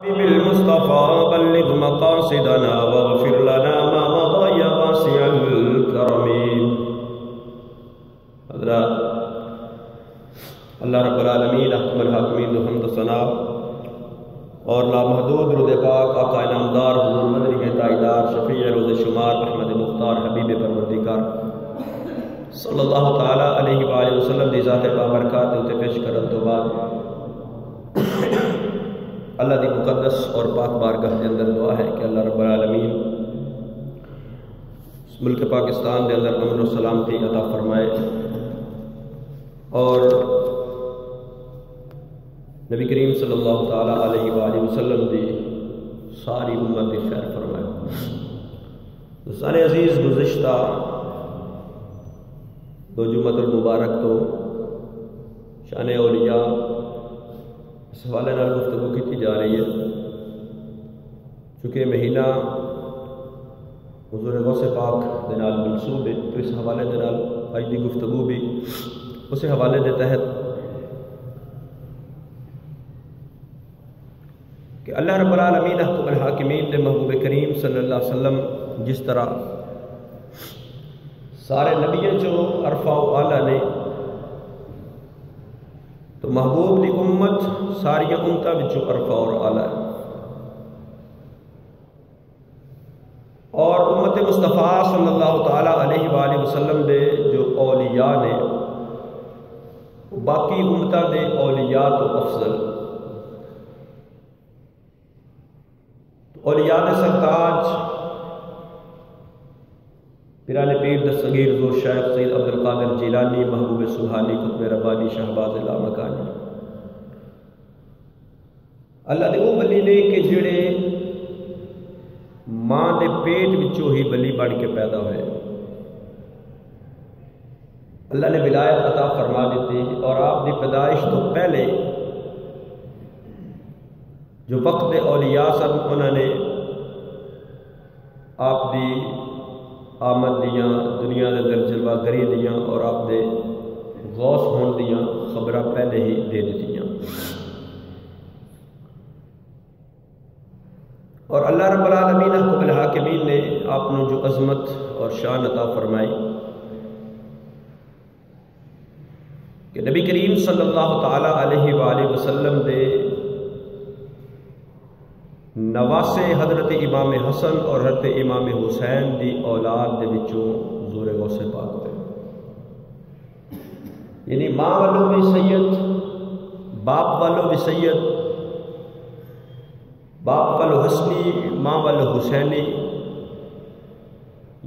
بالمصطفى بلغ مقاصدنا واغفر لنا ما مضى يا واسع الكرم۔ حضرات، اللہ رب العالمین احکم الحاکمین دو حمد و ثنا اور لامحدود رد پاک آقا انعامدار حضور مدنی کے تائیدار شفیع روز شمار احمد مختار حبیب پروردگار صلی اللہ تعالیٰ علیہ وآلہ وسلم دی ذات بابرکات تے پیش کرن تو بعد اللہ دی مقدس اور پاک بارگاہ کے اندر دعا ہے کہ اللہ رب العالمین ملک پاکستان دے اندر امن و سلامتی عطا فرمائے اور نبی کریم صلی اللہ تعالیٰ علیہ وآلہ وسلم دی ساری امت دی خیر فرمائے۔ دوستان عزیز، گزشتہ دو جمعۃ المبارک تو شان اولیاء اس حوالے نال گفتگو کی جا رہی ہے، چونکہ مہینہ حضور غوث پاک دے نال منسوب ہے، تو اس حوالے دے نال اج دی گفتگو بھی اس حوالے دے تحت کہ اللہ رب العالمین احکم الحاکمین دے محبوب کریم صلی اللہ علیہ وسلم جس طرح سارے نبیوں جو عرفہ و اعلیٰ نے، تو محبوب دی امت ساری امتہ وچوں عرفہ اور اعلیٰ ہے، اور امت مصطفیٰ صلی اللہ تعالیٰ علیہ وآلہ وسلم دے جو اولیاء نے باقی امتہ دے اولیاء تو افضل۔ اولیاء دے سرتاج پیران پیر دستگیر حضور شیخ سید عبدالقادر جیلانی محبوب سبحانی قطب ربانی شہباز لامکانی اللہ دے وہ ولی نے کہ جڑے ماں دے پیٹ وچوں ہی ولی بن کے پیدا ہوئے، اللہ نے ولایت عطا فرما دیتی اور آپ دی پیدائش تو پہلے جو وقت دے اولیاء سن انہوں نے آپ دی آمد دیاں دنیا دے اندر جلوہ گری دیاں اور آپ دے غوث ہون دیاں خبرہ پہلے ہی دے دیتیاں، اور اللہ رب العالمین احکم الحاکمین نے آپ نے جو عظمت اور شان عطا فرمائی کہ نبی کریم صلی اللہ تعالیٰ علیہ وآلہ وسلم دے نواسے حضرت امام حسن اور حضرت امام حسین دی اولاد دے وچوں حضور غوث پاک ہوئے، یعنی ماں والوں بھی سید، باپ والوں بھی سید، باپ والوں حسنی ماں والوں حسینی،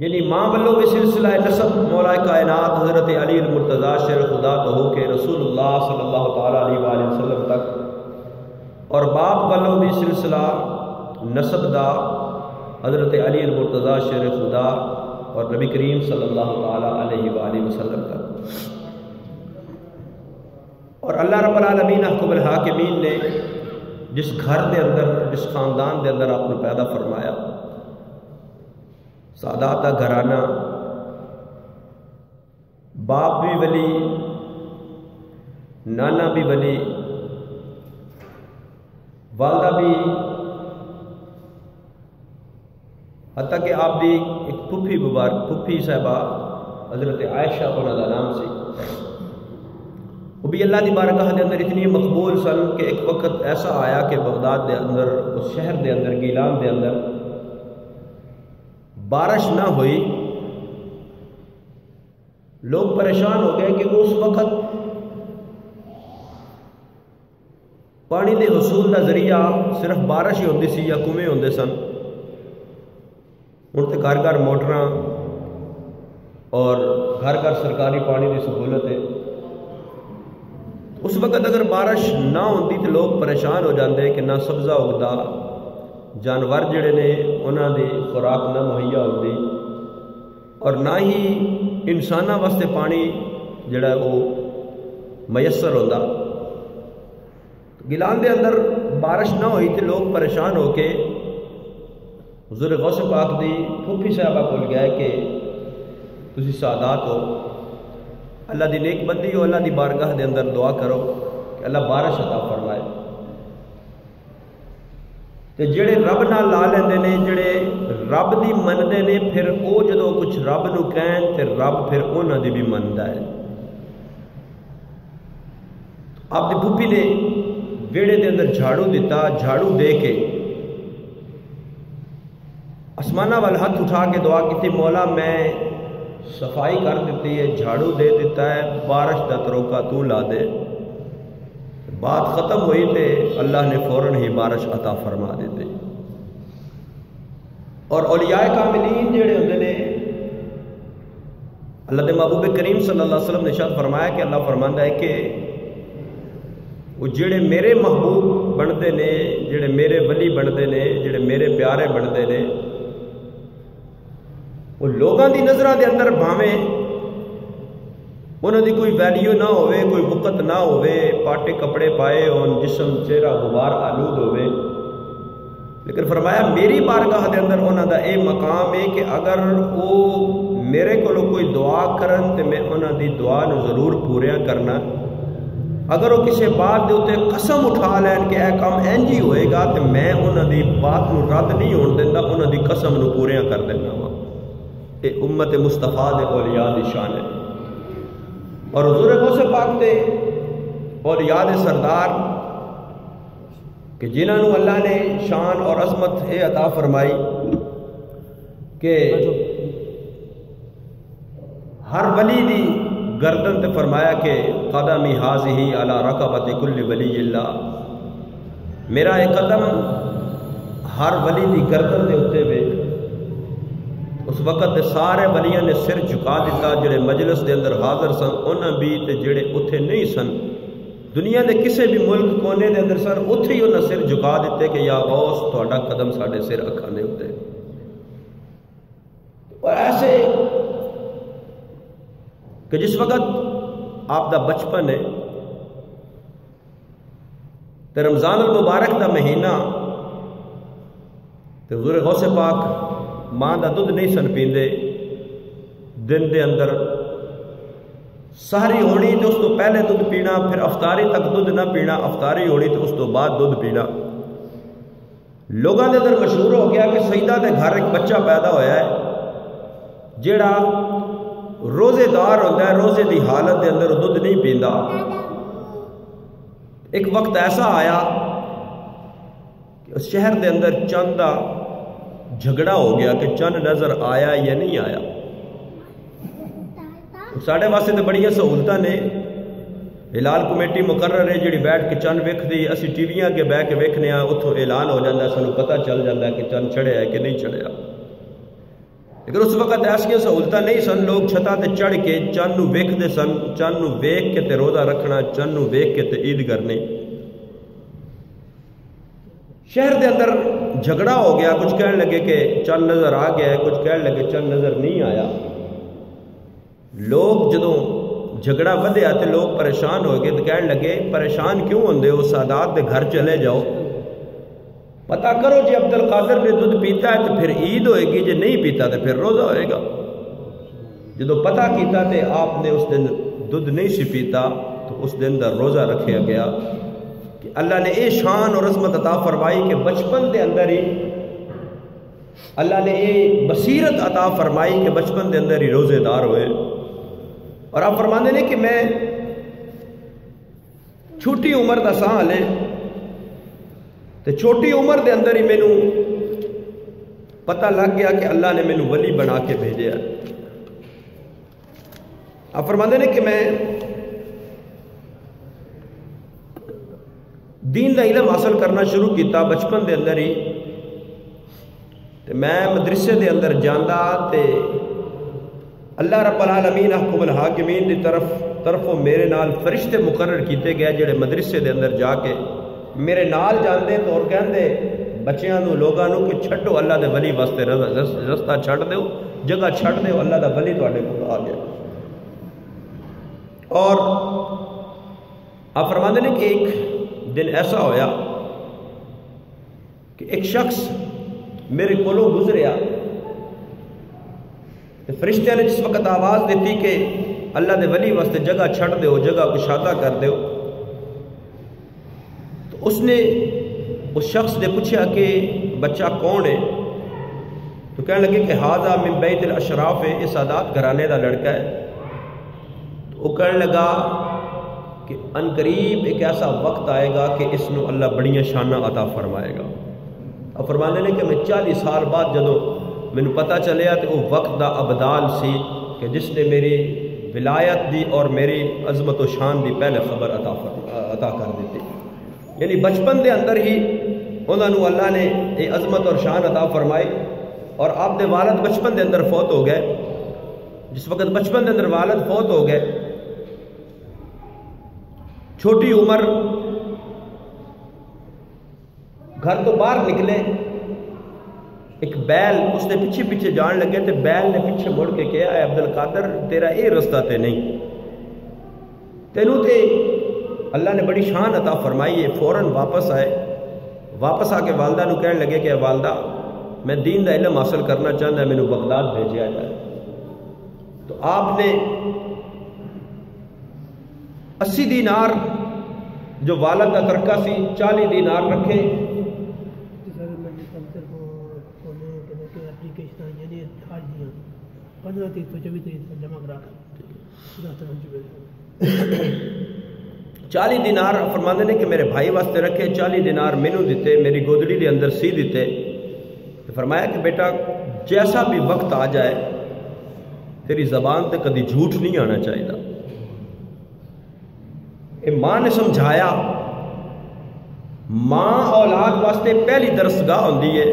یعنی ماں والوں بھی سلسلہ نسب مولا کائنات حضرت علی المرتضیٰ شیر خدا تو ہو کے رسول اللہ صلی اللہ تعالیٰ علیہ وآلہ وسلم تک، اور باپ والوں بھی سلسلہ نسب دا حضرت علی المرتضیٰ شیر خدا اور نبی کریم صلی اللہ تعالیٰ علیہ وآلہ وسلم تک، اور اللہ رب العالمین احکم الحاکمین نے جس گھر دے اندر جس خاندان دے اندر آپ نے پیدا فرمایا، سادات دا گھرانہ، باپ بھی ولی، نانا بھی ولی، والدہ بھی، حتیٰ کہ آپ دی ایک پھپھی صاحبہ حضرت عائشہ انہوں کا نام سی، وہ بھی اللہ دی بارگاہ دے اندر اتنی مقبول سن کہ ایک وقت ایسا آیا کہ بغداد دے اندر اس شہر دے اندر گیلان دے اندر بارش نہ ہوئی، لوگ پریشان ہو گئے کہ اس وقت پانی دے حصول دا ذریعہ صرف بارش ہی ہوندی سی یا کنویں ہوندے سن، ہن تے گھر گھر موٹراں اور گھر گھر سرکاری پانی دی سہولت ہے۔ اس وقت اگر بارش نہ ہوندی تو لوگ پریشان ہو جاندے کہ نہ سبزہ اگدا، جانور جڑے نے انہاں دی خوراک نہ مہیا ہوندی، اور نہ ہی انساناں واسطے پانی جڑا وہ میسر ہوندا۔ گیلان دے اندر بارش نہ ہوئی تو لوگ پریشان ہو کے حضور غوث پاک دی پھوپھی صاحبہ کول گئے کہ تسی سعادات ہو، اللہ دی نیک بندی ہو، اللہ دی بارگاہ دے اندر دعا کرو کہ اللہ بارش عطا فرمائے۔ تے جڑے رب نال لا لیندے نے، جڑے رب دی مندے نے، پھر او جدوں کچھ رب نو کہن تے رب پھر انہاں دی بھی مندا ہے۔ آپ دی پھوپھی نے ویڑے دے اندر جھاڑو دیتا، جھاڑو دے کے آسمانہ وال ہاتھ اٹھا کے دعا کی، مولا میں صفائی کر دیتی ہے، جھاڑو دے دیتا ہے، بارش دا تروکا تو لا دے۔ بات ختم ہوئی تے اللہ نے فوراً ہی بارش عطا فرما دیتے۔ اور اولیاء کاملین جڑے ہوندے نے، اللہ دے محبوب کریم صلی اللہ علیہ وسلم نے ارشاد فرمایا کہ اللہ فرماندا ہے کہ وہ جڑے میرے محبوب بنتے نے، جڑے میرے ولی بنتے نے، جڑے میرے پیارے بنتے نے، وہ لوگاں دی نظرہ دے اندر بھاویں انہوں دی کوئی ویلیو نہ ہوئے، کوئی وقت نہ ہوئے، پاٹے کپڑے پائے ہون، جسم چہرہ غبار آلود ہوئے، لیکن فرمایا میری بارگاہ دے اندر انہوں دا اے مقام ہے کہ اگر وہ میرے کو کوئی دعا کرن تے میں انہوں دی دعا نو ضرور پوریاں کرنا۔ اگر وہ کسی بات دے اتے قسم اٹھا لین کہ اے کام انجی ہوئے گا تے میں انہوں دی بات نو رد نہیں ہون دینا، انہوں دی قسم نو پوریاں کر دینا وا۔ اے امت مصطفیٰ دے اولیاء دی شان ہے۔ اور حضور غوث پاک دے اولیاء دے سردار کہ جنہاں نو اللہ نے شان اور عظمت اے عطا فرمائی کہ ہر ولی دی گردن تے فرمایا کہ قدمی حاضی علی رقبت کل ولی اللہ، میرا ایک قدم ہر ولی دی گردن دے اتے وے۔ اس وقت دے سارے ولیاں نے سر جھکا دیتا، جڑے مجلس دے اندر حاضر سن انہاں بھی تے جڑے اتھے نہیں سن، دنیا دے کسے بھی ملک کونے دے اندر سن، اتھے ہی انہاں سر جھکا دیتے کہ یا غوث تہاڈا قدم ساڈے سر اکھاں دے اتے۔ اور ایسے کہ جس وقت آپ دا بچپن ہے تے رمضان المبارک دا مہینہ تے حضور غوث پاک ماں دا دودھ نہیں سن پیندے، دن دے اندر سحری ہونی تے اس تو پہلے دودھ پینا، پھر افطاری تک دودھ نہ پینا، افطاری ہونی تے اس تو بعد دودھ پینا۔ لوگاں دے اندر مشہور ہو گیا کہ سیدہ دے گھر ایک بچہ پیدا ہویا ہے جیڑا روزے دار ہوتا ہے، روزے دی حالت دے اندر دودھ نہیں پیندا۔ ایک وقت ایسا آیا کہ اس شہر دے اندر چند دا جھگڑا ہو گیا کہ چند نظر آیا یا نہیں آیا۔ ساڑھے واسطے تو بڑی سہولتاں نے، ہلال کمیٹی مقرر ہے جڑی بیٹھ کے چند ویکھ دی، اسی ٹی ویاں کے بہ کے ویکھنے ہاں، اتھوں اعلان ہو جاتا ہے، سانوں پتہ چل جاتا ہے کہ چند چڑھیا ہے کہ نہیں چڑھیا۔ لیکن اس وقت ایسا سہولتاں نہیں سن، لوگ چھتاں تے چڑھ کے چند نو ویکھدے سن، چند نو ویکھ کے تے روزہ رکھنا، چند نو ویکھ کے تے عید کرنی۔ شہر دے اندر جھگڑا ہو گیا، کچھ کہنے لگے کہ چند نظر آ گیا ہے، کچھ کہنے لگے چند نظر نہیں آیا۔ لوگ جدوں جھگڑا ودیا تے لوگ پریشان ہو گئے، تو کہنے لگے پریشان کیوں ہوندے ہو، سادات دے گھر چلے جاؤ، پتہ کرو جی عبد القادر نے دودھ پیتا ہے تو پھر عید ہوئے گی، جی نہیں پیتا تو پھر روزہ ہوئے گا۔ جدو پتہ کیتا تے آپ نے اس دن دودھ نہیں سی پیتا تو اس دن دا روزہ رکھیا گیا کہ اللہ نے اے شان اور عظمت عطا فرمائی کہ بچپن دے اندر ہی اللہ نے اے بصیرت عطا فرمائی کہ بچپن دے اندر ہی روزے دار ہوئے۔ اور آپ فرمانے نے کہ میں چھوٹی عمر دا ساں لے تے چھوٹی عمر دے اندر ہی مینوں پتہ لگ گیا کہ اللہ نے مینوں ولی بنا کے بھیجیا۔ آپ فرماندے نے کہ میں دین دا علم حاصل کرنا شروع کیتا بچپن دے اندر ہی، تے میں مدرسے دے اندر جاندا تے اللہ رب العالمین احکم الحاکمین دی طرفوں میرے نال فرشتے مقرر کیتے گئے جڑے مدرسے دے اندر جا کے میرے نال جاندے تو اور کہندے بچیاں نو لوگاں نو کہ چھڈو اللہ دے ولی واسطے رستہ چھڈ دیو، جگہ چھڈ دیو، اللہ دا ولی تواڈے کول آ گیا۔ اور آپ فرماندے نے کہ ایک دن ایسا ہویا کہ ایک شخص میرے کولوں گزریا، فرشتیاں نے جس وقت آواز دیتی کہ اللہ دے ولی واسطے جگہ چھڈ دیو، جگہ کشادہ کر دیو، تو اس نے اس شخص نے پوچھا کہ بچہ کون ہے؟ تو کہنے لگے کہ ہاذا من بیت الاشراف ہے، یہ سادات گھرانے کا لڑکا ہے۔ تو وہ کہنے لگا کہ ان قریب ایک ایسا وقت آئے گا کہ اس نو اللہ بڑیاں شانہ عطا فرمائے گا۔ اب فرمانے نے کہ میں 40 سال بعد جدوں مینوں پتہ چلیا تو وہ وقت دا ابدال سی کہ جس نے میری ولایت دی اور میری عظمت و شان دی پہلے خبر عطا کر دیتی۔ یعنی بچپن دے اندر ہی انہوں نے اللہ نے یہ عظمت اور شان عطا فرمائی، اور آپ دے والد بچپن دے اندر فوت ہو گئے۔ جس وقت بچپن دے اندر والد فوت ہو گئے، چھوٹی عمر گھر تو باہر نکلے، ایک بیل اس نے پیچھے پیچھے جان لگے، تو بیل نے پیچھے مڑ کے کہا اے عبد القادر تیرا یہ رستہ تے نہیں، تینوں تے اللہ نے بڑی شان عطا فرمائی ہے۔ فوراً واپس آئے، واپس آ کے والدہ نو کہنے لگے کہ والدہ میں دین دا علم حاصل کرنا چاہتا ہے، مینوں بغداد بھیجیا جائے۔ تو آپ نے 80 دینار جو والد کا ترکہ سی 40 دینار رکھے۔ چالی دینار فرماندے نے کہ میرے بھائی واسطے رکھے، 40 دینار مینوں دیتے، میری گودڑی دے اندر سی دیتے۔ فرمایا کہ بیٹا جیسا بھی وقت آ جائے تیری زبان تے کدی جھوٹ نہیں آنا چاہیے۔ اے ماں نے سمجھایا، ماں اولاد واسطے پہلی درسگاہ ہوندی ہے،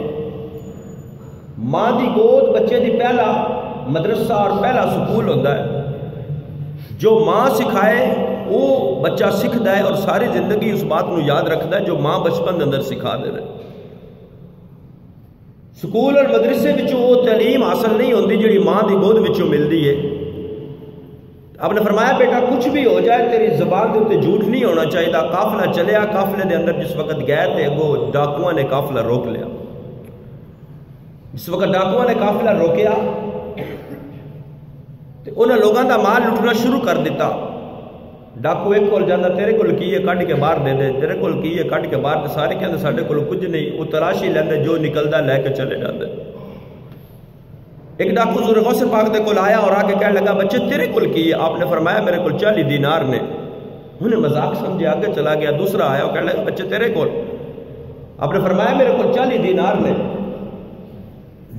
ماں دی گود بچے دی پہلا مدرسہ اور پہلا سکول ہوتا ہے۔ جو ماں سکھائے وہ بچہ سکھدا ہے اور ساری زندگی اس بات نو یاد رکھدا ہے جو ماں بچپن اندر سکھا دے رہے۔ سکول اور مدرسے وچوں وہ تعلیم حاصل نہیں ہوندی جڑی ماں دی گود وچوں ملدی ہے۔ آپ نے فرمایا بیٹا کچھ بھی ہو جائے تیری زبان دے اوتے جھوٹ نہیں ہونا چاہیے۔ قافلہ چلیا، قافلے دے اندر جس وقت گئے تے اگوں ڈاکواں نے قافلہ روک لیا۔ جس وقت ڈاکواں نے قافلہ روکیا تے انہاں لوگاں دا مال لٹنا شروع کر دیتا۔ ڈاکو ایک کول جاندہ تیرے کول کی ہے کٹ کے باہر دے دے، تیرے کول کی ہے کٹ کے باہر دے، سارے کہندے ساڈے کول کچھ نہیں، وہ تلاشی لیندے جو نکلدا لے کے چلے جاندے۔ ایک ڈاکو حضور غوث پاک دے کول آیا اور آ کے کہنے لگا بچے تیرے کول کی ہے؟ آپ نے فرمایا میرے کول 40 دینار نے۔ انہیں مذاق سمجھے آگے چلا گیا۔ دوسرا آیا اور کہنے لگا بچے تیرے کول؟ آپ نے فرمایا میرے کول 40 دینار نے۔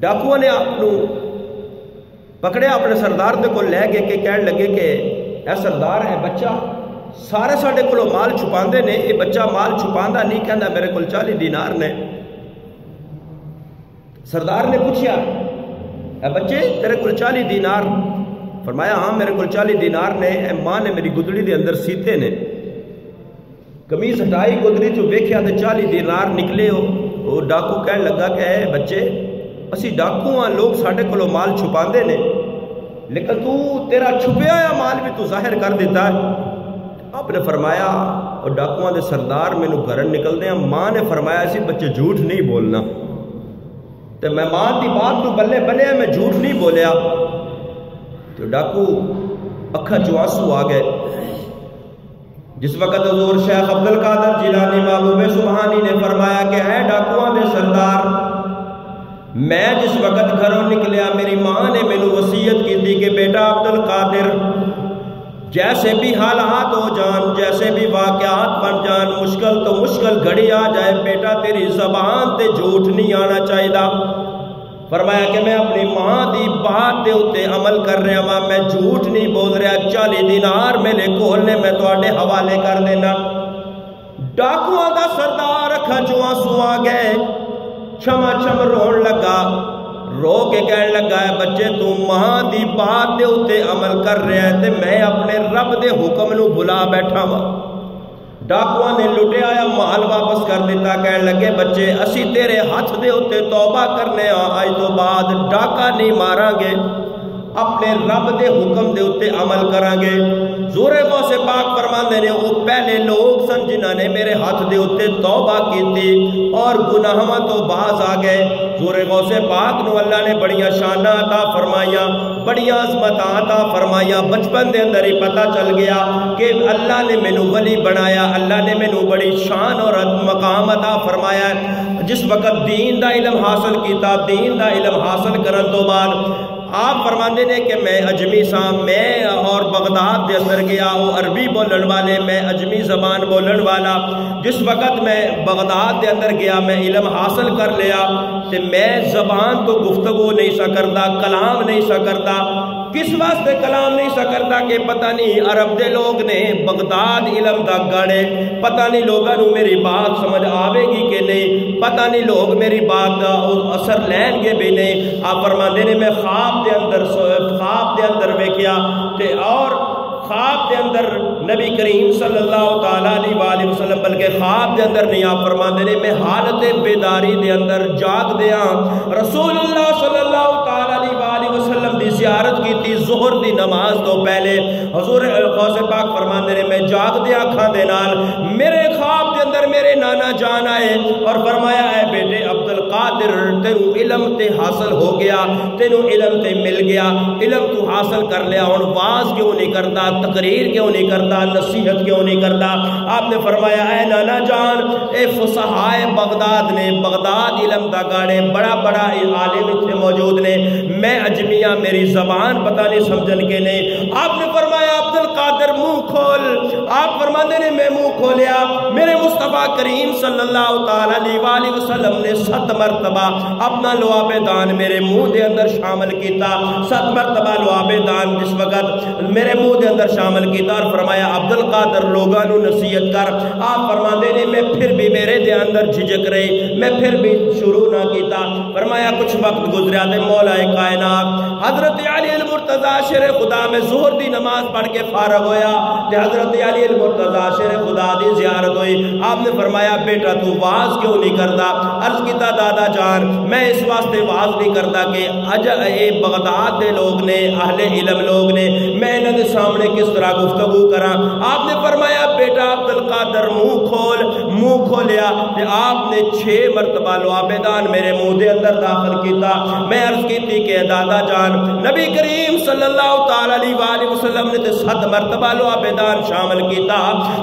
ڈاکوؤں نے آپ کو پکڑے اپنے سردار دے کول لے گئے کہ کہنے لگے کہ اے سردار ہے بچہ سارے ساڈے کولوں مال چھپاندے نے، یہ بچہ مال چھپاندا نہیں، کہندا میرے کول 40 دینار نے۔ سردار نے پوچھا اے بچے تیرے کول 40 دینار؟ فرمایا ہاں میرے کول 40 دینار نے، اے ماں نے میری گدڑی دے اندر سیتے نے۔ قمیض ہٹائی گدڑی چوں ویکھیا تے 40 دینار نکلے۔ وہ ڈاکو کہنے لگا کہ اے بچے اسی ڈاکو ہاں، لوگ ساڈے کولوں مال چھپاندے نے، لیکن تو تیرا چھپیا ہوا مال بھی تو ظاہر کر دیتا ہے۔ آپ نے فرمایا اور ڈاکواں دے سردار مینوں گھرن نکلدے ہیں، ماں نے فرمایا سی بچے جھوٹ نہیں بولنا، تے میں ماں دی بات تو بلے بنیا میں جھوٹ نہیں بولیا۔ تو ڈاکو اکھا چوں آنسو آ گئے۔ جس وقت حضور شیخ عبد القادر جیلانی محبوب سبحانی نے فرمایا کہ اے ڈاکواں دے سردار، میں جس وقت گھروں نکلیا میری ماں نے مینوں وصیت کی تھی کہ بیٹا عبد القادر جیسے بھی حالات ہو جان، جیسے بھی واقعات بن جان، مشکل تو مشکل گھڑی آ جائے، بیٹا تیری زبان تے جھوٹ نہیں آنا چاہیے۔ فرمایا کہ میں اپنی ماں دی بات دے اوتے عمل کر رہا ہاں، میں جھوٹ نہیں بول رہا۔ 40 دینار میرے کول نے، میں تواڈے حوالے کر دینا۔ ڈاکواں دا سردار اکھاں چوں آنسو آ گئے، چھما چھم رون لگا، رو کے کہنے لگا ہے بچے تو ماں دی بات دے اوتے عمل کر رہا ہے تے میں اپنے رب دے حکم نو بھلا بیٹھا وا۔ ڈاکواں نے لٹیا آیا مال واپس کر دیتا، کہنے لگے بچے اسی تیرے ہاتھ دے اوتے توبہ کرنے آج تو بعد ڈاکا نہیں ماراں گے، اپنے رب دے حکم دے اتے عمل کریں گے. حضور غوث پاک فرماندے نے وہ پہلے لوگ سن جنہاں نے میرے ہاتھ دے اتے توبہ کی تھی اور گناہاں تو باز آ گئے. حضور غوث پاک نو اللہ نے بڑیاں شاناں عطا فرمائیاں, بڑیاں عظمتاں عطا فرمائیاں. بچپن دے اندر ہی پتہ چل گیا کہ اللہ نے مینوں ولی بنایا, اللہ نے مینوں بڑی شان اور مقام عطا فرمایا. جس وقت دین دا علم حاصل کیتا, دین دا علم حاصل کرن تو بعد آپ فرماندے نے کہ میں اجمی سا, میں اور بغداد دے اندر گیا, وہ عربی بولن والے, میں اجمی زبان بولن والا. جس وقت میں بغداد دے اندر گیا میں علم حاصل کر لیا تے میں زبان تو گفتگو نہیں سا کرتا, کلام نہیں سا کرتا. کس واسطے کلام نہیں سا کرتا کہ پتہ نہیں عرب دے لوگ نے بغداد علم دا گاڑے, پتہ نہیں لوگوں میری بات سمجھ آوے گی کہ نہیں, پتہ نہیں لوگ میری بات اثر لین گے بھی نہیں. آپ فرماندے نے میں خواب دے اندر ویکھیا تے اور خواب دے اندر نبی کریم صلی اللہ تعالیٰ علیہ وآلہ وسلم, بلکہ خواب دے اندر نہیں, آپ فرماندے نے میں حالت بیداری دے اندر جاگ دیا رسول اللہ صلی اللہ تعالیٰ علیہ وآلہ وسلم دی زیارت کی تھی ظہر دی نماز تو پہلے. حضور غوث پاک فرماندے نے میں جاگ دیا اکھاں دے نال میرے خواب دے اندر میرے نانا جان آئے اور فرمایا اے بیٹے عبد القادر تینوں علم تے حاصل ہو گیا, تینوں علم تے مل گیا, علم تو حاصل کر لیا, ہن واز کیوں نہیں کرتا, تقریر کیوں نہیں کرتا, نصیحت کیوں نہیں کرتا. آپ نے فرمایا اے نانا جان اے فصحائے بغداد نے, بغداد علم دا گاڑے, بڑا بڑا عالم اتنے موجود نے, میں اجمیہ میری زبان پتہ نہیں سمجھن کے نہیں. آپ نے فرمایا عبد القادر منہ کھول. آپ فرماتے نے میں منہ کھولیا, میرے مصطفیٰ کریم صلی اللہ تعالیٰ علیہ وآلہ وسلم نے 7 مرتبہ اپنا لعاب دان میرے منہ دے اندر شامل کیتا. 7 مرتبہ لعاب دان جس وقت میرے منہ دے اندر شامل کیتا اور فرمایا عبد القادر لوگاں نو نصیحت کر. آپ فرماندے نے میں پھر بھی میرے دے اندر جھجک رہی, میں پھر بھی شروع نہ کیتا. فرمایا کچھ وقت گزریا تے مولا کائنات حضرت علی المرتضیٰ شیر خدا میں ظہر دی نماز پڑھ کے فارغ ہویا تے حضرت علی المرتضیٰ شیر خدا دی زیارت ہوئی. آپ نے فرمایا بیٹا تو واز کیوں نہیں کرتا؟ عرض کیتا دادا جان میں اس واسطے واز نہیں کرتا کہ اج اے بغداد دے لوگ نے, اہل علم لوگ نے, میں انہاں دے سامنے کس طرح گفتگو کراں. آپ نے فرمایا بیٹا عبد القادر منہ کھول. منہ کھولیا تے آپ نے 6 مرتبہ لعاب دان میرے منہ دے اندر داخل کیتا. میں عرض کیتی کہ دادا جان نبی کریم صلی اللہ تعالی علیہ وآلہ وسلم نے تے 7 مرتبہ لعاب دان شامل کیتا,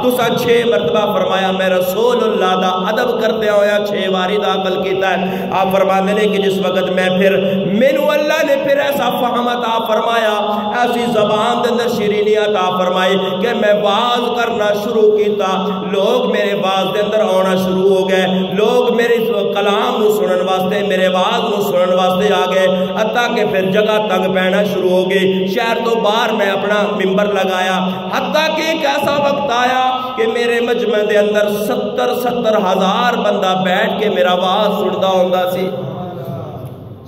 تساں 6 مرتبہ. فرمایا میں رسول اللہ دا ادب کرتے ہویا 6 واری داخل کیتا ہے. آپ فرماندے نے کہ جس وقت میں پھر مینوں اللہ نے پھر ایسا فہم عطا فرمایا, ایسی زبان دے اندر شیرینی عطا فرمائی کہ میں واز کرنا شروع کیتا. لوگ میرے واز دے اندر آنا شروع ہو گئے, لوگ میرے کلام نو سنن واسطے, میرے واز نو سنن واسطے آ گئے. حتیٰ کہ پھر جگہ تنگ پینا شروع ہو گئی. شہر تو باہر میں اپنا ممبر لگایا. حتیٰ کہ ایک ایسا وقت آیا کہ میرے مجمع دے اندر 70 ہزار بندہ بیٹھ کے میرا واز سندا ہوندا سی.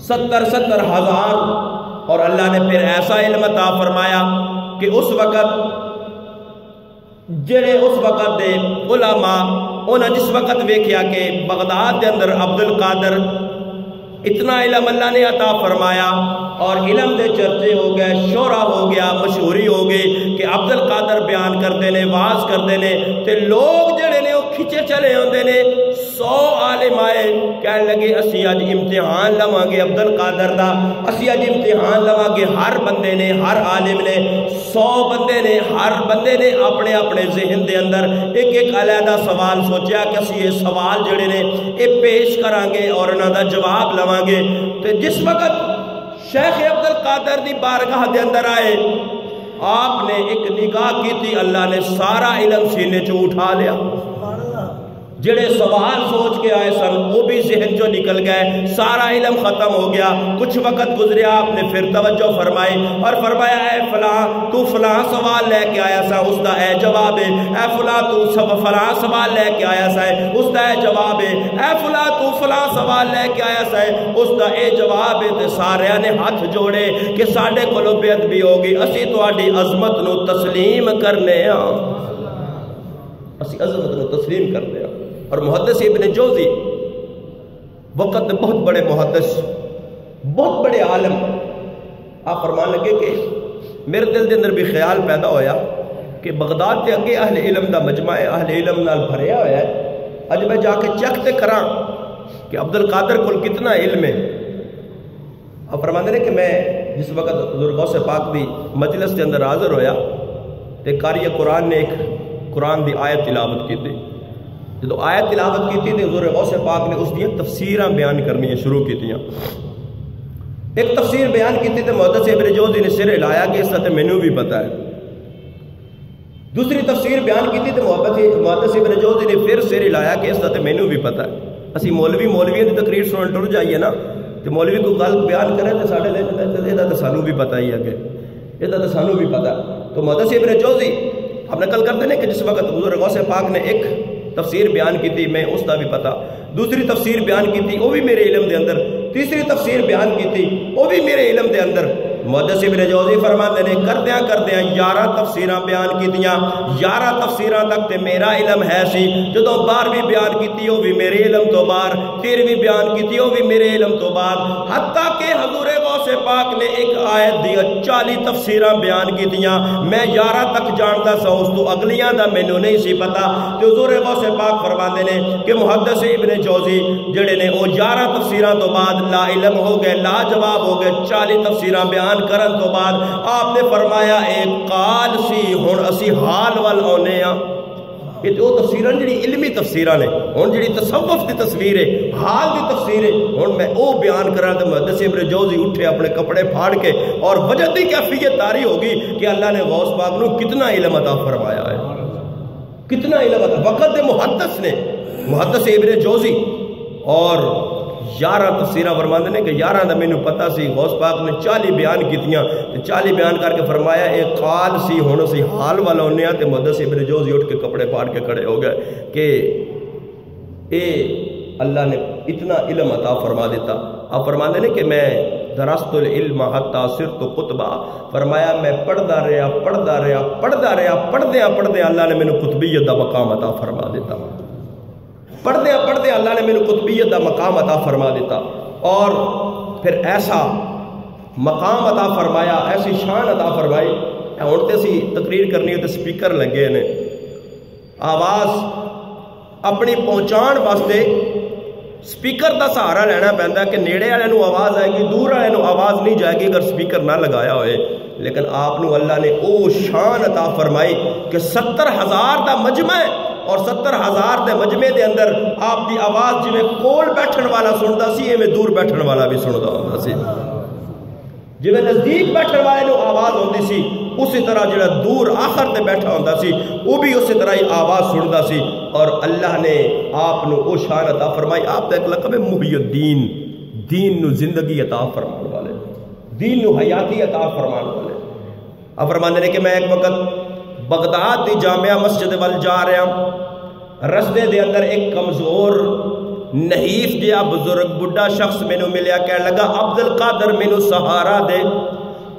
70 ہزار. اور اللہ نے پھر ایسا علم عطا فرمایا کہ اس وقت جڑے اس وقت دے علماء انہاں جس وقت ویکھیا کہ بغداد دے اندر عبد القادر اتنا علم اللہ نے عطا فرمایا اور علم دے چرچے ہو گئے, شہرہ ہو گیا, مشہوری ہو گئی کہ عبد القادر بیان کرتے نے, واز کرتے نے, تے لوگ جڑے نے وہ کھچے چلے ہوندے نے. 100 عالم آئے کہنے لگے اسی اج امتحان لواں گے عبد القادر دا, اسی اج امتحان لواں گے. ہر بندے نے, ہر عالم نے, 100 بندے نے, ہر بندے نے اپنے اپنے ذہن دے اندر ایک علیحدہ سوال سوچیا کہ اسی یہ سوال جڑے نے یہ پیش کران گے اور انہاں دا جواب لواں گے. تے جس وقت شیخ عبد القادر دی بارگاہ دے اندر آئے, آپ نے ایک نگاہ کی تھی, اللہ نے سارا علم سینے چوں اٹھا لیا. جڑے سوال سوچ کے آئے سن وہ بھی ذہن جو نکل گئے, سارا علم ختم ہو گیا. کچھ وقت گزریا, آپ نے پھر توجہ فرمائی اور فرمایا اے فلاں تو فلاں سوال لے کے آیا سا, اس دا اے جواب ہے. اے فلاں تو فلاں سوال لے کے آیا سا, اس دا اے جواب ہے. اے فلاں تو فلاں سوال لے کے آیا سا, اس دا اے جواب ہے. تے سارے نے ہاتھ جوڑے کہ ساڈے کولوں بے ادبی ہوگی, اسی تہاڈی عظمت نو تسلیم کرنے ہاں, اسی عظمت نو تسلیم کرنے ہاں. اور محدث ابن جوزی وقت بہت بڑے محدث, بہت بڑے عالم, آپ فرمان لگے کہ میرے دل دے اندر بھی خیال پیدا ہویا کہ بغداد کے اگے اہل علم دا مجمع ہے، اہل علم نال بھریا ہوا ہے، اج میں جا کے چیک تے کراں کہ عبد القادر کول کتنا علم ہے۔ اب فرماندے نے کہ میں جس وقت حضور غوث پاک دی مجلس کے اندر حاضر ہویا تے قاری قرآن نے ایک قرآن دی آیت تلاوت کی تھی۔ جدو آیت تلاوت کی تھی تے حضور غوث پاک نے اس دی تفسیراں بیان کرنی شروع کی تھیں۔ ایک تفسیر بیان کی تھی تے محدث ابن جوزی نے سر ہلایا کہ اس کا مینوں بھی پتہ ہے۔ دوسری تفسیر بیان کی تھی تے محدث ابن جوزی نے پھر سر ہلایا کہ اس کا مینوں بھی پتہ ہے۔ اسی مولویوں کی تقریر سنن ٹر جائیے نا تے مولوی کو گل بیان کرے تے ساڈے لے تے سانوں بھی پتہ ہی ہے کہ یہ تو سانوں بھی پتہ ہے۔ تو محدث ابن جوزی آپ نقل کرتے ہیں کہ جس وقت حضور غوث پاک نے ایک تفسیر بیان کی تھی میں اس کا بھی پتہ، دوسری تفسیر بیان کی تھی وہ بھی میرے علم دے اندر، تیسری تفسیر بیان کی تھی وہ بھی میرے علم دے اندر۔ محدث ابن جوزی فرماتے ہیں کردیاں 11 تفسیراں بیان کیتیاں، 11 تفسیراں تک تے میرا علم ہے سی، جدوں 12ویں بیان کیتی وہ بھی میرے علم تو باہر، 13ویں بیان کیتی وہ بھی میرے علم تو بعد، حتیٰ کہ حضور غوث پاک نے ایک آیت دی 40 تفسیراں بیان کیتیاں، میں 11 تک جانتا سا، اس تو اگلیاں دا مینوں نہیں سی پتا۔ تو حضور غوث پاک فرماتے ہیں کہ محدث ابن جوزی جڑے نے وہ 11 تفسیراں تو بعد لا علم ہو گئے، لا جواب ہو گئے، 40 تفسیراں بیان کرن تو بعد آپ نے فرمایا ایک قال سی ہن اسی حال وال آنے ہاں۔ یہ تو تفسیراں جڑی علمی تفسیراں نے، ہن جڑی تصوف دی تصویر ہے، حال دی تفسیر ہے، ہن میں او بیان کراں تے محدث ابن جوزی اٹھے اپنے کپڑے پھاڑ کے اور وجہ دی کیفیت طاری ہوگی کہ اللہ نے غوث پاک نو کتنا علم عطا فرمایا ہے، کتنا علم عطا۔ وقت دے محدث نے، محدث ابن جوزی، اور 11 تفسیرہ فرماندے نے کہ 11 دا مینوں پتہ سی، غوث پاک نے 40 بیان کیتیاں، 40 بیان کر کے فرمایا ایک قال سی ہن سی حال والا ہونے تے محدث ابن جوزی اٹھ کے کپڑے پھاڑ کے کھڑے ہو گئے کہ اے اللہ نے اتنا علم عطا فرما دیتا۔ اب فرماندے نے کہ میں درست العلم حتی صرت قطبہ، فرمایا میں پڑھدا رہا پڑھدیاں اللہ نے مینوں قطبیت دا مقام عطا فرما دیتا، پڑھدے اللہ نے میرے قطبیت دا مقام عطا فرما دیتا، اور پھر ایسا مقام عطا فرمایا، ایسی شان عطا فرمائی۔ ہن سی تقریر کرنی ہے تو سپیکر لگے نے، آواز اپنی پہنچان واسطے سپیکر دا سہارا لینا پہنتا ہے کہ نیڑے والے نو آواز آئے گی، دور والے نو آواز نہیں جائے گی اگر سپیکر نہ لگایا ہوئے۔ لیکن آپ نو اللہ نے او شان عطا فرمائی کہ 70,000 دا مجمع ہے، اور 70,000 دے مجمع دے اندر آپ دی آواز جویں کول بیٹھن والا سندا سی ایویں دور بیٹھن والا بھی سندا ہوندا سی، جویں نزدیک بیٹھن والے نو آواز ہوندی سی اسی طرح جڑا دور آخر تے بیٹھا ہوندا سی وہ بھی اسی طرح ہی آواز سندا سی۔ اور اللہ نے آپ نو او شان عطا فرمائی، آپ دا ایک لقب ہے محی الدین، دین نو زندگی عطا فرمان والے، دین نو حیاتی عطا فرمان والے۔ اب فرماندے نے کہ میں ایک وقت بغداد دی جامعہ مسجد وال جا رہا، رستے دے اندر ایک کمزور نحیف جہا بزرگ بڑھا شخص مینوں ملیا، کہنے لگا عبد القادر مینوں سہارا دے۔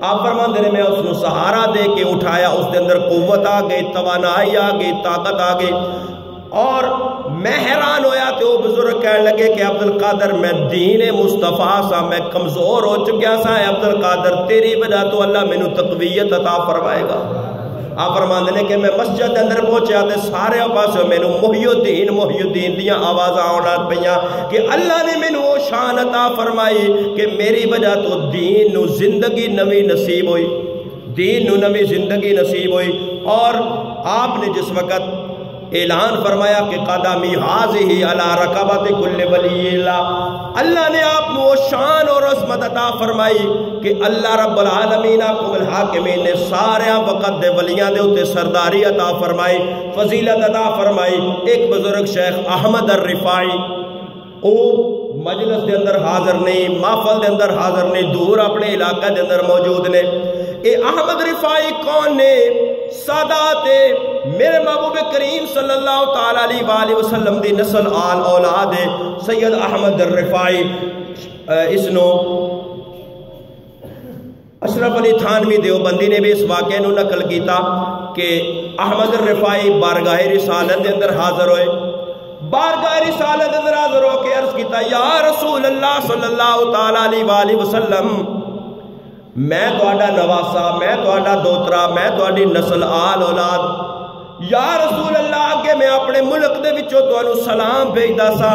آپ فرماندے نے میں اس نو سہارا دے کے اٹھایا، اس دے اندر قوت آ گئی، توانائی آ گئی، طاقت آ گئی، اور میں حیران ہویا تو وہ بزرگ کہنے لگے کہ عبد القادر میں دین مصطفیٰ سا، میں کمزور ہو چکیا سا، عبد القادر تیری وجہ تو اللہ مینوں تقویت عطا فرمائے گا۔ آپ فرماندے نے کہ میں مسجد کے اندر پہنچیا تے سارے پاسوں مینوں محی الدین دیاں آوازاں آن پیاں کہ اللہ نے مینوں وہ شان عطا فرمائی کہ میری وجہ تو دین نو زندگی نوی نصیب ہوئی، دین نو نوی زندگی نصیب ہوئی۔ اور آپ نے جس وقت اعلان فرمایا کہ قدمی حاضی علی رکبت کل ولی اللہ، اللہ نے آپ کو شان اور عظمت عطا فرمائی کہ اللہ رب العالمین کو الحاکمین نے سارے وقت دے ولیاں دے اتے سرداری عطا فرمائی، فضیلت عطا فرمائی۔ ایک بزرگ شیخ احمد الرفاعی، او مجلس دے اندر حاضر نہیں، محفل دے اندر حاضر نہیں، دور اپنے علاقہ دے اندر موجود نے۔ اے احمد رفاعی کون نے؟ سادات میرے محبوب کریم صلی اللہ تعالیٰ علیہ وآلہ وسلم دی نسل آل اولاد سید احمد الرفاعی۔ اس نو اشرف علی تھانوی دیوبندی نے بھی اس واقعے نو نقل کیتا کہ احمد الرفاعی بارگاہ رسالت دے اندر حاضر ہوئے، بارگاہ رسالت دے اندر حاضر ہو کے عرض کیتا یا رسول اللہ صلی اللہ تعالیٰ علیہ وآلہ وسلم، میں تہاڈا نواسا، میں تہاڈا دوترا، میں تہاڈی نسل آل اولاد، یا رسول اللہ کہ میں اپنے ملک دے وچوں تانوں سلام بھیجدا سا،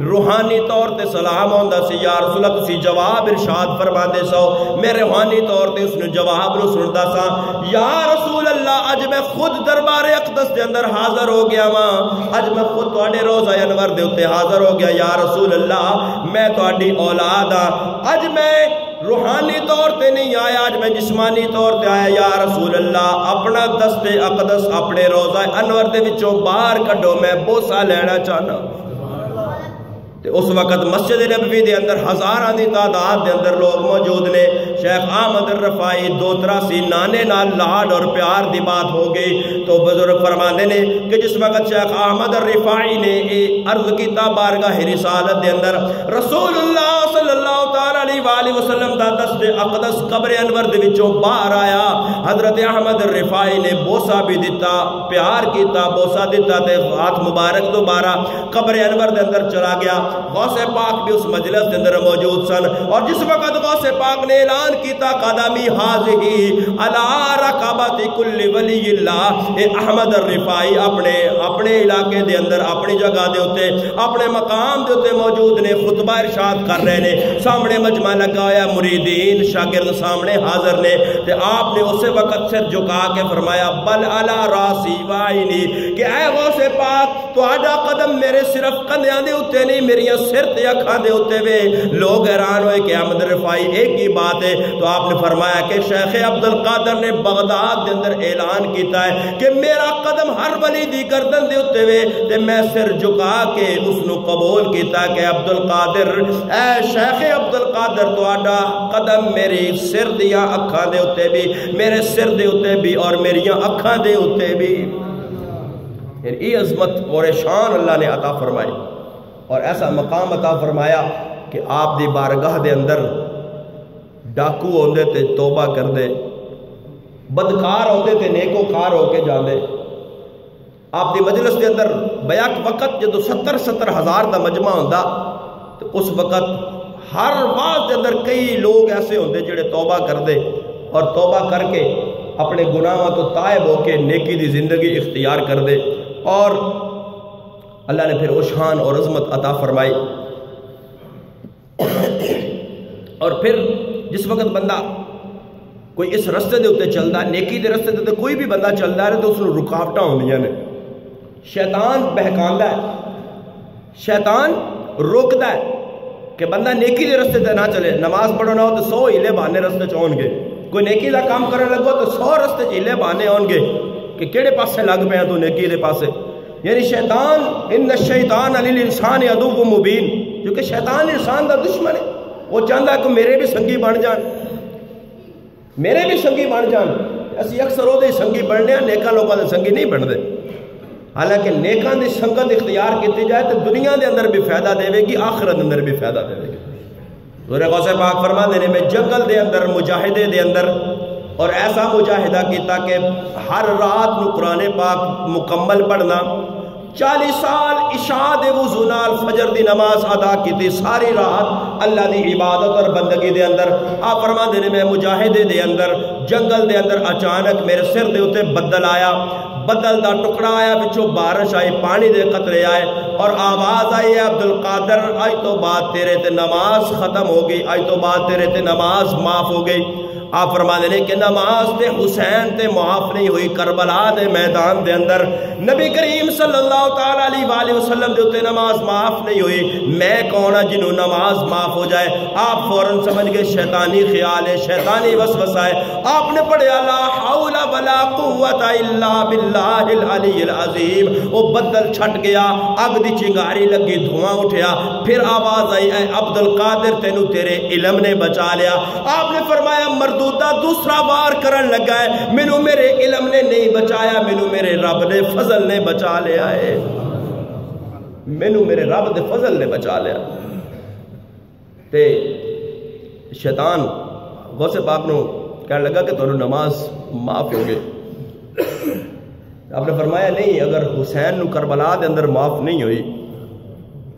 روحانی طور تے سلام ہوندا سی، یا رسول اللہ تسی جواب ارشاد فرماندے سو، میں روحانی طور تے اس نے جواب نو سندا سا، یا رسول اللہ اج میں خود دربار اقدس دے اندر حاضر ہو گیا واں، اج میں خود تواڈے روضہ انور دے اوتے حاضر ہو گیا، یا رسول اللہ میں تواڈی اولاد ہاں، اج میں روحانی طور تے نہیں آیا، آج میں جسمانی طور تے آیا، یا رسول اللہ اپنا دست اقدس اپنے روضہ انور دے وچوں باہر کڈو، میں بوسہ لینا چاہنا۔ اس وقت مسجد نبوی دے اندر ہزاراں دی تعداد دے اندر لوگ موجود نے، شیخ احمد الرفاعی دوترا سی، نانے نال لاڈ اور پیار دی بات ہو گئی، تو بزرگ فرماندے نے کہ جس وقت شیخ احمد الرفاعی نے عرض کیتا بارگاہ رسالت دے اندر رسول اللہ صلی اللہ تعالی علیہ وآلہ وسلم دا دست اقدس قبر انور دے وچوں باہر آیا، حضرت احمد الرفاعی نے بوسہ بھی دیتا، پیار کیتا، بوسہ دیتا تے ہاتھ مبارک دوبارہ قبر انور دے اندر چلا گیا۔ غوث پاک بھی اس مجلس کے اندر موجود سن، اور جس وقت غوث پاک نے اعلان کیتا قدمی حاضی علی رکبت کل ولی اللہ، اے احمد الرفاعی اپنے علاقے دے اندر اپنی جگہ دے ہوتے اپنے مقام دے ہوتے موجود نے، خطبہ ارشاد کر رہے نے، سامنے مجمع لگا ہوا مریدین شاگرد سامنے حاضر نے، تے آپ نے اسے وقت سر جھکا کے فرمایا بل علی راسی وعینی، کہ اے غوث پاک تہاڈا قدم میرے صرف کندھیاں دے اوتے نہیں، میری سر تے اکھاں دے ہوتے ہوئے لوگ حیران ہوئے کہ احمد الرفاعی ایک ہی بات ہے، تو آپ نے فرمایا کہ شیخ عبد القادر نے بغداد دے اندر اعلان کیتا ہے کہ میرا قدم ہر ولی دی گردن دے ہوتے ہوئے تے میں سر جھکا کے اس نو قبول کیتا کہ عبد القادر، اے شیخ عبد القادر تہاڈا قدم میری سر دیاں اکھاں دے ہوتے بھی، میرے سر دے ہوتے بھی اور میریاں اکھاں دے ہوتے بھی۔ یہ عظمت اور شان اللہ نے عطا فرمائی، اور ایسا مقام عطا فرمایا کہ آپ دی بارگاہ دے اندر ڈاکو ہوندے تے توبہ کر دے، بدکار ہوندے تے نیکوکار ہو کے جاندے۔ آپ دی مجلس دے اندر بیک وقت جدو 70 ہزار دا مجمع ہوندا تو اس وقت ہر واز دے اندر کئی لوگ ایسے ہوندے جڑے توبہ کر دے، اور توبہ کر کے اپنے گناہوں تو تائب ہو کے نیکی دی زندگی اختیار کر دے، اور اللہ نے پھر وہ شان اور عظمت عطا فرمائی۔ اور پھر جس وقت بندہ کوئی اس رستے دے ہوتے چلتا، نیکی دے رستے دے کوئی بھی بندہ چلتا ہے تو اس کو رکاوٹاں ہوندیاں نے، شیطان بہکاندا ہے، شیطان روکدا ہے کہ بندہ نیکی دے رستے تے نہ چلے، نماز پڑھنا ہو تو 100 ہیلے بہانے رستے چ ہون گے، کوئی نیکی دا کام کرنے لگو تو 100 رستے چ ہیلے بہانے ہون گے کہ کیڑے پاسے لگ پے تو نیکی دے پاسے۔ یعنی شیطان، ان الشیطان للانسان عدو مبین، جو کہ شیطان انسان دا دشمن ہے، وہ چاہتا ہے کہ میرے بھی سنگی بن جان، میرے بھی سنگی بن جان۔ اسی اکثر وہ سنگی بننے ہیں، نیکاں لوگوں دے سنگی نہیں بنتے، حالانکہ نیکاں دی سنگت اختیار کی جائے تو دنیا دے اندر بھی فائدہ دے گی، آخرت دے اندر بھی فائدہ دے گی۔ حضور غوث پاک فرما دینے میں جنگل دے اندر مجاہدے دے اندر، اور ایسا مجاہدہ کیتا کہ ہر رات نو قرآن پاک مکمل پڑھنا، 40 سال عشاء دے وضو نال فجر دی نماز ادا کیتی، ساری رات اللہ دی عبادت اور بندگی دے اندر۔ آپ فرما دینے میں مجاہدے دے اندر جنگل دے اندر اچانک میرے سر دے ہوتے بدل آیا، بدل دا ٹکڑا آیا، پچھو بارش آئی، پانی دے قطرے آئے، اور آواز آئی ہے عبد القادر آج تو بعد تیرے تے نماز ختم ہو گئی، آج تو بعد تیرے تے نماز معاف ہو گئی۔ آپ فرما دینے کہ نماز تے حسین تے معاف نہیں ہوئی، کربلا دے میدان دے اندر نبی کریم صلی اللہ تعالیٰ علیہ وآلہ وسلم دے نماز معاف نہیں ہوئی، میں کون ہاں جنہوں نماز معاف ہو جائے؟ آپ فوراً سمجھ گئے شیطانی خیال ہے، شیطانی وسوسہ ہے۔ آپ نے پڑھا لا حول ولا قوت الا باللہ العلی العظیم، وہ بدل چھٹ گیا، اگ دی چنگاری لگی، دھواں اٹھیا، پھر آواز آئی اے عبد القادر تینوں تیرے علم نے بچا لیا۔ آپ نے فرمایا مردودہ دوسرا بار کرن لگا ہے، مینوں میرے علم نے نہیں بچایا، مینوں میرے رب نے فضل نے بچا لیا ہے، مینوں میرے رب دے فضل نے بچا لیا۔ تے شیطان غوث پاک نو کہنے لگا کہ تانوں نماز معاف ہو گئی۔ آپ نے فرمایا نہیں، اگر حسین نو کربلا دے اندر معاف نہیں ہوئی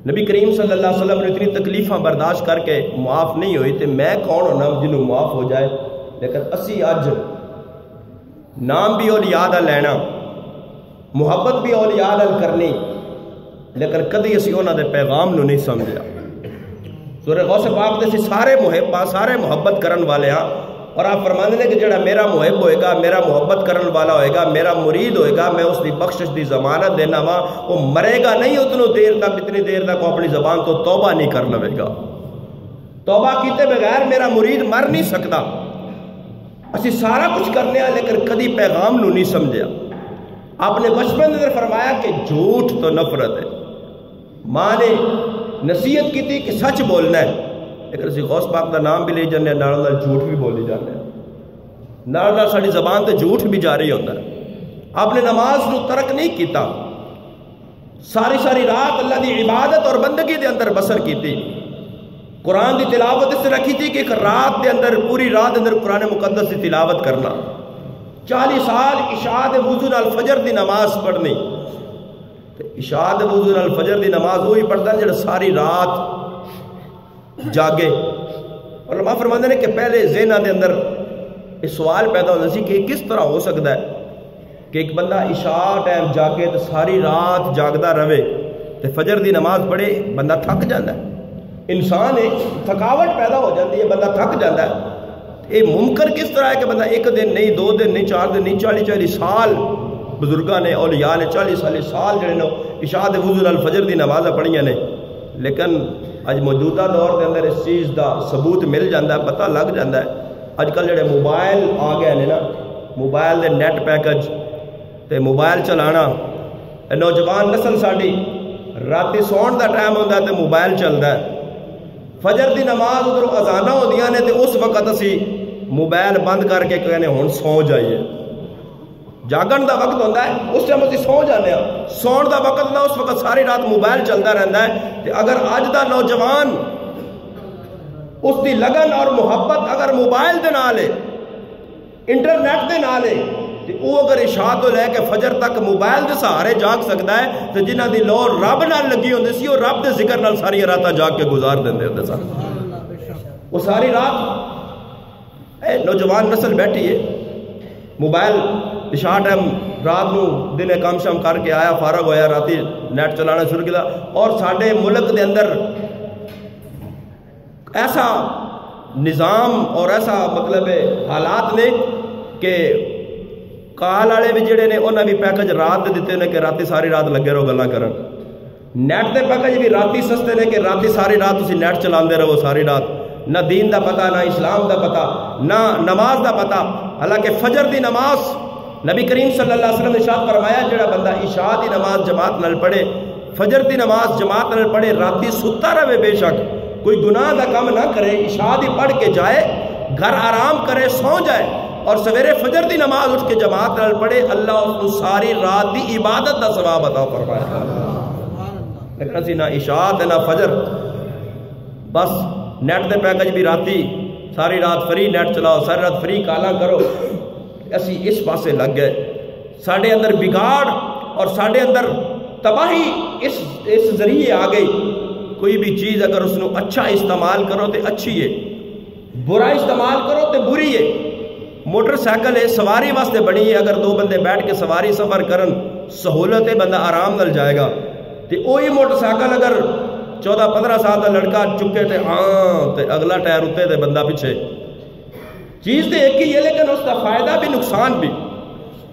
نبی کریم صلی اللہ علیہ وسلم نے اتنی تکلیفاں برداشت کر کے معاف نہیں ہوئی تو میں کون ہونا جنہوں معاف ہو جائے. لیکن اسی اج نام بھی اولیاء دا لینا، محبت بھی اولیاء نال کرنی، لیکن کدی اسی انہاں دے پیغام نو نہیں سمجھیا. سورہ غوث پاک دے سارے محبت سارے محبت کرن والے ہاں، اور آپ فرماندے نے کہ جڑا میرا محب ہوئے گا، میرا محبت کرن والا ہوئے گا، میرا مرید ہوئے گا، میں اس دی بخشش دی ضمانت دینا وا، وہ مرے گا نہیں اتنی دیر تک جتنی دیر تک وہ اپنی زبان تو توبہ نہیں کر لوے گا. توبہ کیتے بغیر میرا مرید مر نہیں سکتا. اسی سارا کچھ کرنے ہیں لیکن کدی پیغام نو نہیں سمجھیا. آپ نے بچپن میں فرمایا کہ جھوٹ تو نفرت ہے. ماں نے نصیحت کی تھی کہ سچ بولنا ہے، لیکن اسی غوث پاک دا نام بھی لے جانے ہیں، نال نال جھوٹ بھی بولی جانے ہیں، نال نال ساری زبان تے جھوٹ بھی جاری ہوتا ہے. آپ نے نماز نو ترک نہیں کیتا، ساری ساری رات اللہ دی عبادت اور بندگی دے اندر بسر کی تھی. قرآن دی تلاوت اس سے رکھی تھی کہ ایک رات دے اندر پوری رات اندر قرآن مقدس دی تلاوت کرنا. 40 سال عشاء دے وضو نال فجر دی نماز پڑھنی. عشاء دے وضو نال فجر دی نماز وہی پڑھتا ہے جڑا ساری رات جاگے. اور علماء فرماندے نے کہ پہلے ذہناں دے اندر یہ سوال پیدا ہوتا سی کہ کس طرح ہو سکتا ہے کہ ایک بندہ عشاء ٹائم جاگے تو ساری رات جاگدا رہے تے فجر دی نماز پڑھے. بندہ تھک جاتا ہے، انسان ہے، تھکاوٹ پیدا ہو جاتی ہے، بندہ تھک جاتا ہے. یہ ممکن کس طرح ہے کہ بندہ ایک دن نہیں، 2 دن نہیں، 4 دن نہیں، 40 سال بزرگاں نے اولیاء نے 40 سال جڑے نے عشاء دے وضو نال فجر دی نمازاں پڑھیاں نے. لیکن اج موجودہ دور دے اندر اس چیز دا ثبوت مل جاتا ہے، پتہ لگ جاتا ہے. اج کل جڑے موبائل آ گئے نے نا، موبائل دے نیٹ پیکج تے موبائل چلانا، نوجوان نسل ساڈی راتی سون دا ٹائم ہوندا تے موبائل چلدا ہے. فجر دی نماز ادھر اذاناں ہوندیاں نے تے اس وقت اسی موبائل بند کر کے کہنے ہن سو جائیے. جاگن دا وقت ہوتا ہے اس ٹائم اسی سو جانے ہیں، سون دا وقت نہ اس وقت ساری رات موبائل چلتا رہتا ہے. تے اگر اج دا نوجوان اس دی لگن اور محبت اگر موبائل دے نال ہے، انٹرنیٹ دے نال ہے، تے وہ اگر عشاء تو لے کے فجر تک موبائل دے سہارے جاگ سکتا ہے تو جنہ دی لو رب نال لگی ہوندی سی وہ رب دے ذکر نال ساری راتاں جاگ کے گزار دیندے ہوندے سن. وہ ساری رات نوجوان نسل بیٹھی ہے موبائل عشاء ٹائم رات نو دن کام شام کر کے آیا، فارغ ہویا، راتی نیٹ چلانا شروع کیا. اور ساڈے ملک دے اندر ایسا نظام اور ایسا مطلب حالات نے کہ کال والے بھی جڑے نے انہاں بھی پیکج رات دے دیتے نے کہ راتی ساری رات لگے رہو گلاں کرن. نیٹ دے پیکج بھی راتی سستے نے کہ راتی ساری رات تسی نیٹ چلاندے رہو ساری رات. نہ دین دا پتہ، نہ اسلام دا پتہ، نہ نماز دا پتہ. حالانکہ فجر دی نماز نبی کریم صلی اللہ علیہ وسلم نے ارشاد فرمایا جڑا بندہ عشاء دی نماز جماعت نال پڑھے، فجر دی نماز جماعت نال پڑھے، راتی ستا رہے بے شک، کوئی گناہ دا کام نہ کرے، عشاء دی پڑھ کے جائے، گھر آرام کرے، سو جائے اور سویرے فجر دی نماز اٹھ کے جماعت نال پڑھے، اللہ اس کو ساری رات دی عبادت دا ثواب عطا فرمایا. لیکن اسی نہ عشاء تے نہ فجر، بس نیٹ دے پیکج بھی راتی ساری رات فری نیٹ چلاؤ، ساری رات فری کالا کرو. اسی اس پاسے لگ گئے. ساڑھے اندر بگاڑ اور ساڑھے اندر تباہی اس ذریعے آ گئی. کوئی بھی چیز اگر اس نے اچھا استعمال کرو تو اچھی ہے، برا استعمال کرو تو بری ہے. موٹر سائیکل ہے سواری واسطے بنی ہے، اگر 2 بندے بیٹھ کے سواری سفر کرن سہولت ہے، بندہ آرام نال جائے گا. تو وہی موٹر سائیکل اگر 14-15 سال کا لڑکا چکے تے ہاں تے اگلا ٹائر اتنے تے بندہ پیچھے. چیز تو ایک ہی ہے لیکن اس کا فائدہ بھی نقصان بھی.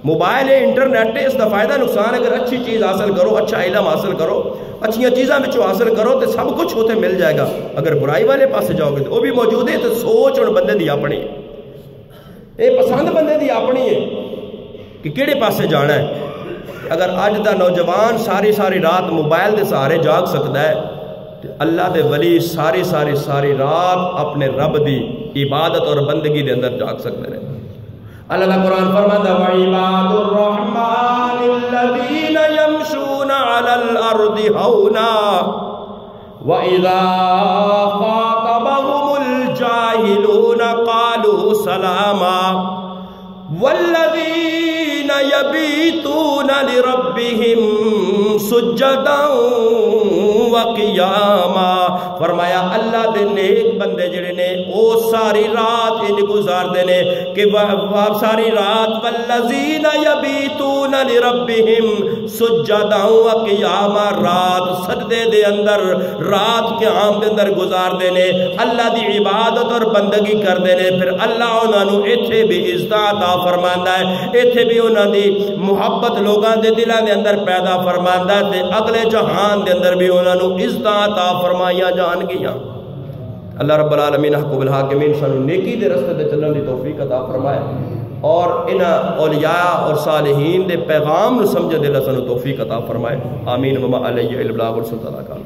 موبائل ہے، انٹرنیٹ ہے، اس کا فائدہ نقصان. اگر اچھی چیز حاصل کرو، اچھا علم حاصل کرو، اچھیاں چیزاں بچوں حاصل کرو تو سب کچھ ہوتے مل جائے گا. اگر برائی والے پاسے جاؤ گے تو وہ بھی موجود ہے. تو سوچ اور بندے دی اپنی ہے، یہ پسند بندے دی اپنی ہے کہ کیڑے پاسے جانا ہے. اگر اج دا نوجوان ساری رات موبائل دے سہارے جاگ سکتا ہے تو اللہ دے ولی ساری رات اپنے رب دی عبادت اور بندگی دے اندر جاگ سکتے ہیں. اللہ کا قرآن فرماتا ہے وَعِبَادُ الرَّحْمَنِ الَّذِينَ يَمْشُونَ عَلَى الْأَرْضِ هَوْنًا وَإِذَا خَاطَبَهُمُ الْجَاهِلُونَ قَالُوا سَلَامًا و قیاما، فرمایا اللہ دے نیک بندے جڑے نے او ساری رات ان گزار دے نے کہ ساری رات والذین یبیتون لربہم سجدا و قیاما، رات سجدے دے اندر رات قیام دے اندر گزار دے نے، اللہ دی عبادت اور بندگی کر دے نے، پھر اللہ انہاں نو ایتھے بھی عزت عطا فرماندا ہے، ایتھے بھی انہاں دی محبت لوگاں دے دلاں دے اندر پیدا فرماندا ہے، تے اگلے جہان دے اندر بھی انہاں نو عزت عطا فرمائیاں جان گیاں۔ اللہ رب العالمین حکم الحاکمین سانو نیکی دے رستے تے چلن دی توفیق عطا فرمائے، اور انہاں اولیاء اور صالحین دے پیغام نو سمجھن دے اللہ سانو توفیق عطا فرمائے، آمین وما علیہ البلاغ والسلطان۔